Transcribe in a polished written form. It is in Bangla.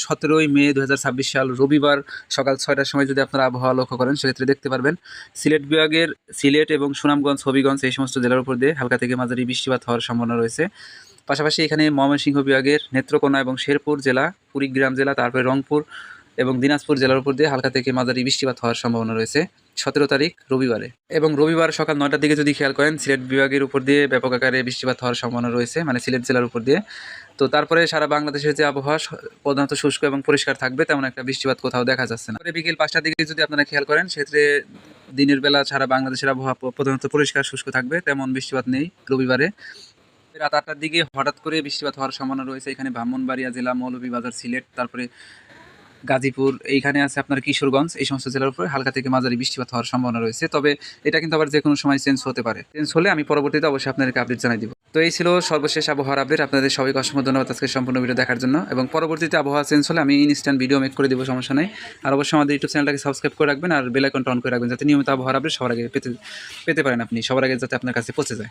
17ই মে 2026 সাল রবিবার সকাল 6টার সময় যদি আপনারা আবহাওয়া লক্ষ্য করেন সেক্ষেত্রে দেখতে পারবেন সিলেট বিভাগের সিলেট এবং সুনামগঞ্জ, হবিগঞ্জ এই সমস্ত জেলার উপর দিয়ে হালকা থেকে মাঝারি বৃষ্টিপাত হওয়ার সম্ভাবনা রয়েছে। পাশাপাশি এখানে ময়মনসিংহ বিভাগের নেত্রকোনা এবং শেরপুর জেলা, কুড়িগ্রাম জেলা, তারপরে রংপুর এবং দিনাজপুর জেলার উপর দিয়ে হালকা থেকে মাঝারি বৃষ্টিপাত হওয়ার সম্ভাবনা রয়েছে 17 তারিখ রবিবারে। এবং রবিবার সকাল 9টার দিকে যদি খেয়াল করেন সিলেট বিভাগের উপর দিয়ে ব্যাপক আকারে বৃষ্টিপাত হওয়ার সম্ভাবনা রয়েছে, মানে সিলেট জেলার উপর দিয়ে। তো তারপরে সারা বাংলাদেশের যে আবহাওয়া প্রধানত শুষ্ক এবং পরিষ্কার থাকবে, তেমন একটা বৃষ্টিপাত কোথাও দেখা যাচ্ছে না। বিকেল 5টার দিকে যদি আপনারা খেয়াল করেন সেক্ষেত্রে দিনের বেলা সারা বাংলাদেশের আবহাওয়া প্রধানত পরিষ্কার শুষ্ক থাকবে, তেমন বৃষ্টিপাত নেই রবিবারে। রাত 8টার দিকে হঠাৎ করে বৃষ্টিপাত হওয়ার সম্ভাবনা রয়েছে এখানে ব্রাহ্মণবাড়িয়া জেলা, মৌলভীবাজার, সিলেট, তারপরে গাজীপুর, এইখানে আছে আপনার কিশোরগঞ্জ, এই সমস্ত জেলার উপরে হালকা থেকে মাঝারি বৃষ্টিপাত হওয়ার সম্ভাবনা রয়েছে। তবে এটা কিন্তু আবার যে কোনো সময় চেঞ্জ হতে পারে। চেঞ্জ হলে আমি পরবর্তীতে অবশ্যই আপনাদেরকে আপডেট জানাই দিব। তো এই ছিল সর্বশেষ আবহাওয়ার আপডেট। আপনাদের সবাইকে অসংখ্য ধন্যবাদ আজকে সম্পূর্ণ ভিডিও দেখার জন্য, এবং পরবর্তীতে আবহাওয়া চেঞ্জ হলে আমি ইনস্ট্যান্ট ভিডিও মেক করে দেবো, সমস্যা নেই। আর অবশ্যই আমাদের ইউটিউব চ্যানেলটাকে সাবস্ক্রাইব করে রাখবেন আর বেল আইকনটা অন করে রাখবেন, যাতে নিয়মিত আবহাওয়ার আপডেট সবার আগে পেতে পারেন আপনি, সবার আগে যাতে আপনার কাছে পৌঁছে যায়।